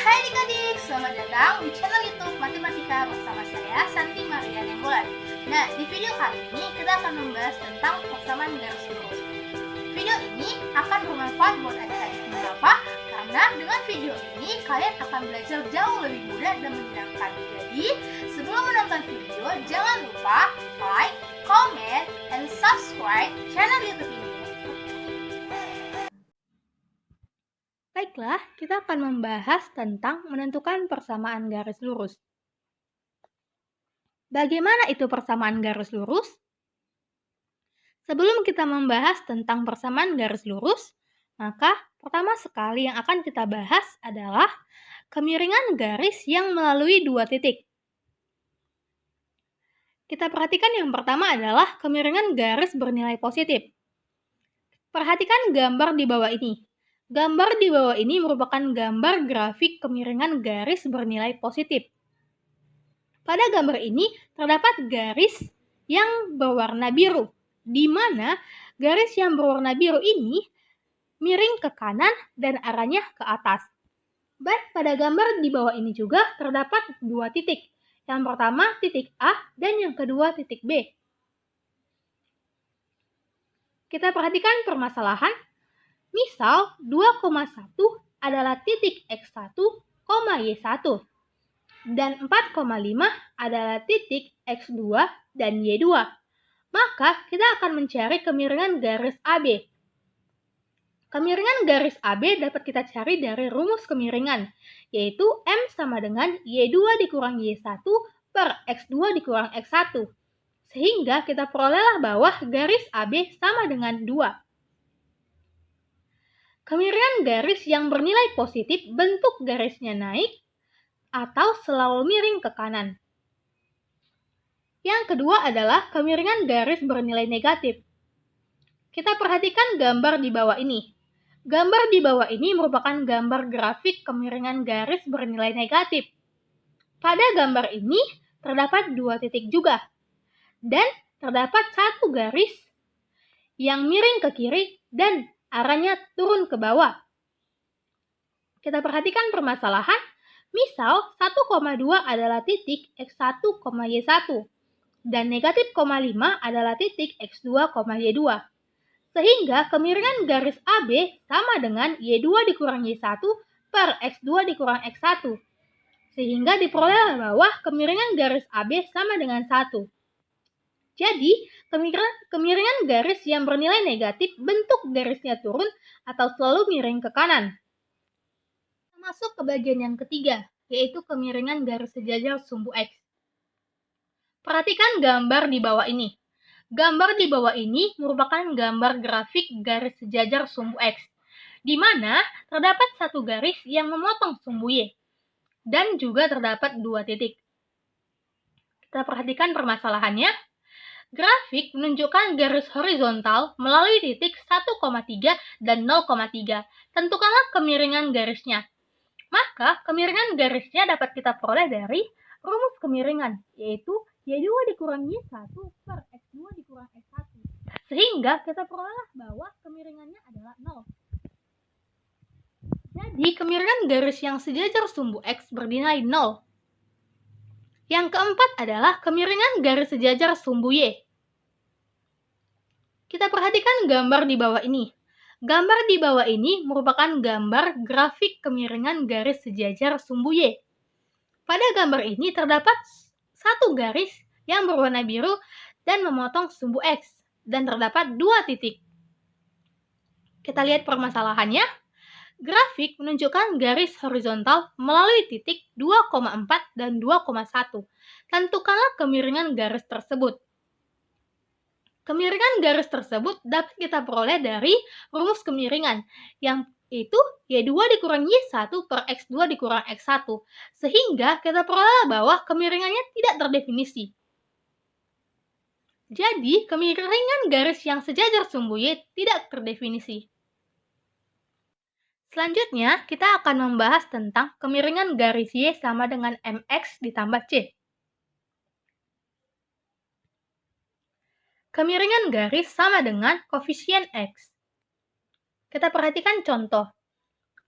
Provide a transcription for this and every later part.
Hai adik-adik, selamat datang di channel YouTube Matematika bersama saya Santi Maria Nenggolan. Nah, di video kali ini kita akan membahas tentang persamaan garis lurus. Video ini akan bermanfaat buat adik-adik. Mengapa? Karena dengan video ini kalian akan belajar jauh lebih mudah dan menyenangkan. Jadi, sebelum menonton video, jangan lupa like, comment, and subscribe channel YouTube ini. Baiklah, kita akan membahas tentang menentukan persamaan garis lurus. Bagaimana itu persamaan garis lurus? Sebelum kita membahas tentang persamaan garis lurus, maka pertama sekali yang akan kita bahas adalah kemiringan garis yang melalui dua titik. Kita perhatikan yang pertama adalah kemiringan garis bernilai positif. Perhatikan gambar di bawah ini. Gambar di bawah ini merupakan gambar grafik kemiringan garis bernilai positif. Pada gambar ini terdapat garis yang berwarna biru, di mana garis yang berwarna biru ini miring ke kanan dan arahnya ke atas. Dan pada gambar di bawah ini juga terdapat dua titik. Yang pertama titik A dan yang kedua titik B. Kita perhatikan permasalahan. Misal, 2,1 adalah titik X1, Y1, dan 4,5 adalah titik X2 dan Y2. Maka, kita akan mencari kemiringan garis AB. Kemiringan garis AB dapat kita cari dari rumus kemiringan, yaitu M sama dengan Y2 dikurang Y1 per X2 dikurang X1. Sehingga kita perolehlah bahwa garis AB sama dengan 2. Kemiringan garis yang bernilai positif bentuk garisnya naik atau selalu miring ke kanan. Yang kedua adalah kemiringan garis bernilai negatif. Kita perhatikan gambar di bawah ini. Gambar di bawah ini merupakan gambar grafik kemiringan garis bernilai negatif. Pada gambar ini terdapat dua titik juga. Dan terdapat satu garis yang miring ke kiri dan arahnya turun ke bawah. Kita perhatikan permasalahan. Misal, 1,2 adalah titik X1, Y1, dan negatif 0,5 adalah titik X2, Y2. Sehingga kemiringan garis AB sama dengan Y2 dikurang Y1 per X2 dikurang X1. Sehingga diperoleh bahwa kemiringan garis AB sama dengan 1. Jadi, kemiringan garis yang bernilai negatif bentuk garisnya turun atau selalu miring ke kanan. Masuk ke bagian yang ketiga, yaitu kemiringan garis sejajar sumbu X. Perhatikan gambar di bawah ini. Gambar di bawah ini merupakan gambar grafik garis sejajar sumbu X, di mana terdapat satu garis yang memotong sumbu Y, dan juga terdapat dua titik. Kita perhatikan permasalahannya. Grafik menunjukkan garis horizontal melalui titik 1,3 dan 0,3. Tentukanlah kemiringan garisnya. Maka, kemiringan garisnya dapat kita peroleh dari rumus kemiringan, yaitu Y2 dikurang Y1 per X2 dikurang X1. Sehingga kita peroleh bahwa kemiringannya adalah 0. Jadi, kemiringan garis yang sejajar sumbu X bernilai 0. Yang keempat adalah kemiringan garis sejajar sumbu Y. Kita perhatikan gambar di bawah ini. Gambar di bawah ini merupakan gambar grafik kemiringan garis sejajar sumbu Y. Pada gambar ini terdapat satu garis yang berwarna biru dan memotong sumbu X, dan terdapat dua titik. Kita lihat permasalahannya. Grafik menunjukkan garis horizontal melalui titik 2,4 dan 2,1. Tentukanlah kemiringan garis tersebut. Kemiringan garis tersebut dapat kita peroleh dari rumus kemiringan, yang itu Y2 dikurang Y1 per X2 dikurang X1. Sehingga kita peroleh bahwa kemiringannya tidak terdefinisi. Jadi, kemiringan garis yang sejajar sumbu Y tidak terdefinisi. Selanjutnya, kita akan membahas tentang kemiringan garis Y sama dengan MX ditambah C. Kemiringan garis sama dengan koefisien X. Kita perhatikan contoh.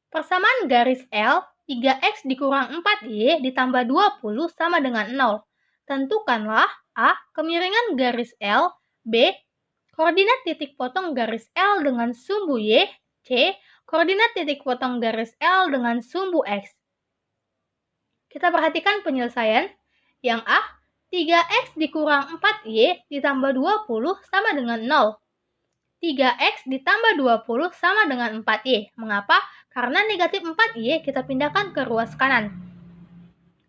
Persamaan garis L 3x dikurang 4y ditambah 20 sama dengan 0. Tentukanlah A. Kemiringan garis L. B. Koordinat titik potong garis L dengan sumbu Y. C. Koordinat titik potong garis L dengan sumbu X. Kita perhatikan penyelesaian. Yang A. 3x dikurang 4y ditambah 20 sama dengan 0. 3x ditambah 20 sama dengan 4y. Mengapa? Karena negatif 4y kita pindahkan ke ruas kanan.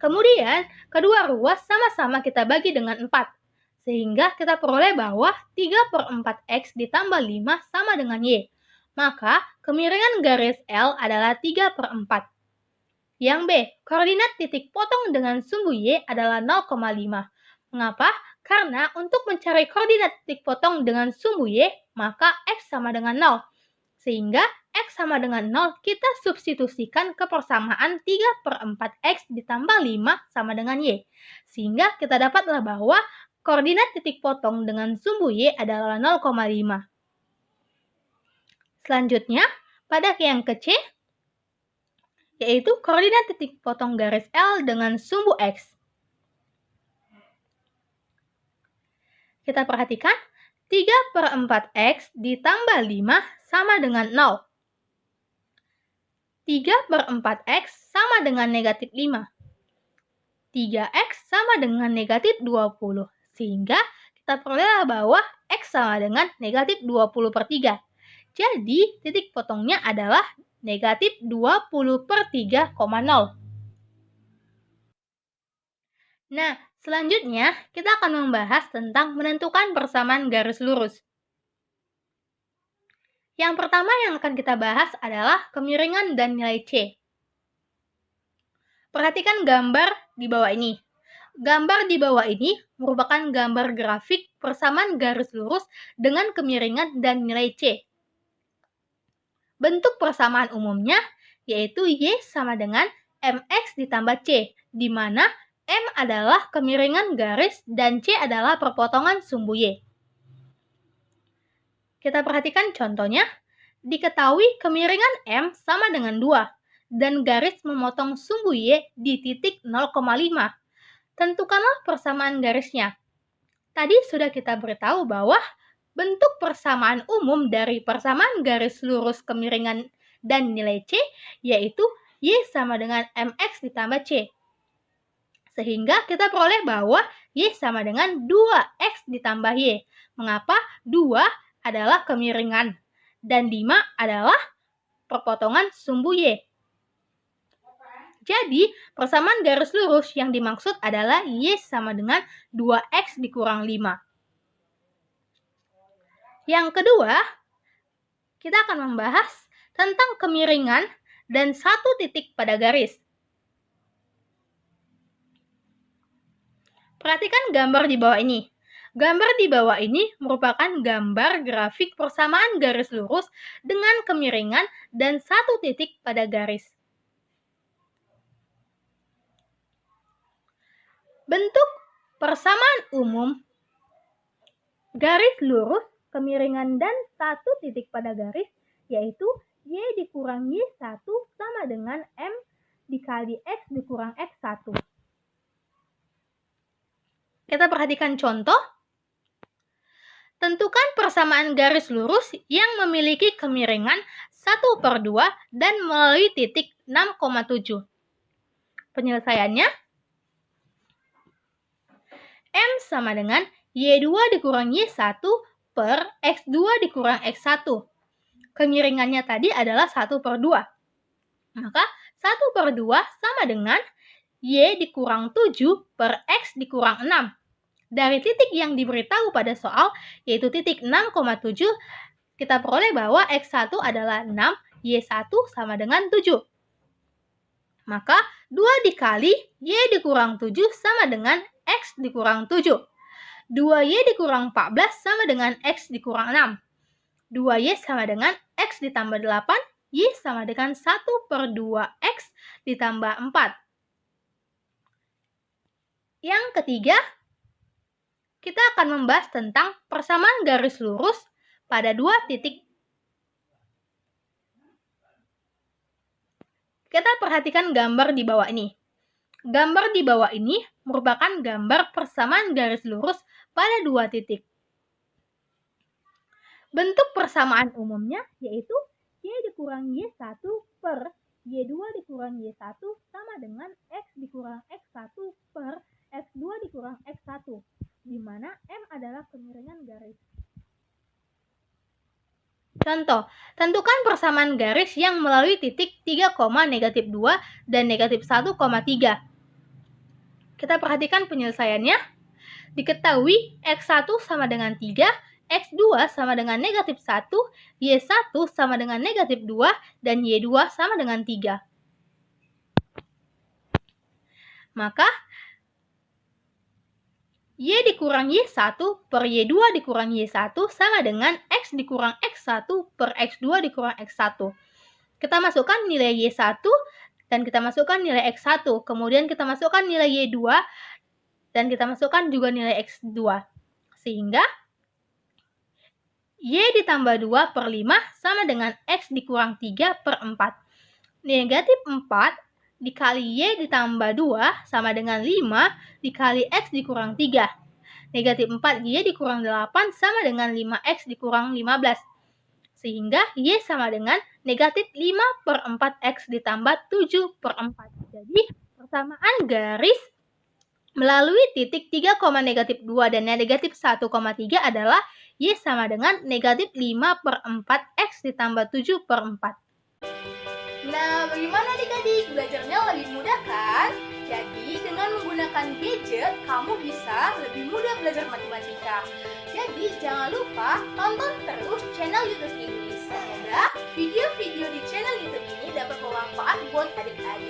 Kemudian, kedua ruas sama-sama kita bagi dengan 4. Sehingga kita peroleh bahwa 3/4x ditambah 5 sama dengan y. Maka, kemiringan garis L adalah 3/4. Yang B, koordinat titik potong dengan sumbu y adalah 0,5. Mengapa? Karena untuk mencari koordinat titik potong dengan sumbu y, maka x sama dengan 0. Sehingga x sama dengan 0 kita substitusikan ke persamaan 3/4x ditambah 5 sama dengan y. Sehingga kita dapatlah bahwa koordinat titik potong dengan sumbu y adalah 0,5. Selanjutnya, pada yang ke C, yaitu koordinat titik potong garis L dengan sumbu X. Kita perhatikan, 3/4x ditambah 5 sama dengan 0. 3/4x sama dengan negatif 5. 3x sama dengan negatif 20. Sehingga kita peroleh bahwa x sama dengan negatif 20/3. Jadi, titik potongnya adalah negatif 20/3,0. Nah, selanjutnya kita akan membahas tentang menentukan persamaan garis lurus. Yang pertama yang akan kita bahas adalah kemiringan dan nilai C. Perhatikan gambar di bawah ini. Gambar di bawah ini merupakan gambar grafik persamaan garis lurus dengan kemiringan dan nilai C. Bentuk persamaan umumnya yaitu Y sama dengan MX ditambah C, di mana M adalah kemiringan garis dan C adalah perpotongan sumbu Y. Kita perhatikan contohnya. Diketahui kemiringan M sama dengan 2 dan garis memotong sumbu Y di titik 0,5. Tentukanlah persamaan garisnya. Tadi sudah kita beritahu bahwa bentuk persamaan umum dari persamaan garis lurus kemiringan dan nilai C yaitu Y sama dengan MX ditambah C. Sehingga kita peroleh bahwa Y sama dengan 2X ditambah Y. Mengapa? 2 adalah kemiringan dan 5 adalah perpotongan sumbu Y. Jadi, persamaan garis lurus yang dimaksud adalah Y sama dengan 2X dikurang 5. Yang kedua, kita akan membahas tentang kemiringan dan satu titik pada garis. Perhatikan gambar di bawah ini. Gambar di bawah ini merupakan gambar grafik persamaan garis lurus dengan kemiringan dan satu titik pada garis. Bentuk persamaan umum garis lurus, kemiringan, dan satu titik pada garis yaitu Y dikurang Y1 sama dengan M dikali X dikurang X1. Kita perhatikan contoh. Tentukan persamaan garis lurus yang memiliki kemiringan 1/2 dan melalui titik 6,7. Penyelesaiannya, M sama dengan Y2 dikurang Y1 per X2 dikurang X1. Kemiringannya tadi adalah 1/2. Maka 1/2 sama dengan Y dikurang 7 per X dikurang 6. Dari titik yang diberitahu pada soal, yaitu titik 6,7, kita peroleh bahwa X1 adalah 6, Y1 sama dengan 7. Maka 2 dikali Y dikurang 7 sama dengan X dikurang 7. 2Y dikurang 14 sama dengan X dikurang 6. 2Y sama dengan X ditambah 8, Y sama dengan 1/2 X ditambah 4. Yang ketiga, kita akan membahas tentang persamaan garis lurus pada dua titik. Kita perhatikan gambar di bawah ini. Gambar di bawah ini merupakan gambar persamaan garis lurus pada dua titik. Bentuk persamaan umumnya yaitu Y dikurang Y1 per Y2 dikurang Y1 sama dengan X dikurang X1 per X2 dikurang X1, di mana M adalah kemiringan garis. Contoh, tentukan persamaan garis yang melalui titik 3, -2 dan -1,3. Kita perhatikan penyelesaiannya. Diketahui X1 sama dengan 3, X2 sama dengan -1, Y1 sama dengan -2, dan Y2 sama dengan 3. Maka, Y dikurang Y1 per Y2 dikurang Y1 sama dengan X dikurang X1 per X2 dikurang X1. Kita masukkan nilai Y1 dan kita masukkan nilai X1. Kemudian kita masukkan nilai Y2 dan kita masukkan juga nilai X2. Sehingga Y ditambah 2 per 5 sama dengan X dikurang 3 per 4. Negatif 4 dikali Y ditambah 2 sama dengan 5 dikali X dikurang 3. Negatif 4 Y dikurang 8 sama dengan 5X dikurang 15. Sehingga Y sama dengan negatif 5 per 4X ditambah 7 per 4. Jadi persamaan garis melalui titik 3, -2 dan negatif 1,3 adalah Y sama dengan negatif 5 per 4X ditambah 7 per 4. Nah, bagaimana adik-adik? Belajarnya lebih mudah kan? Jadi, dengan menggunakan gadget, kamu bisa lebih mudah belajar matematika. Jadi, jangan lupa tonton terus channel YouTube ini. Semoga video-video di channel YouTube ini dapat bermanfaat buat adik-adik.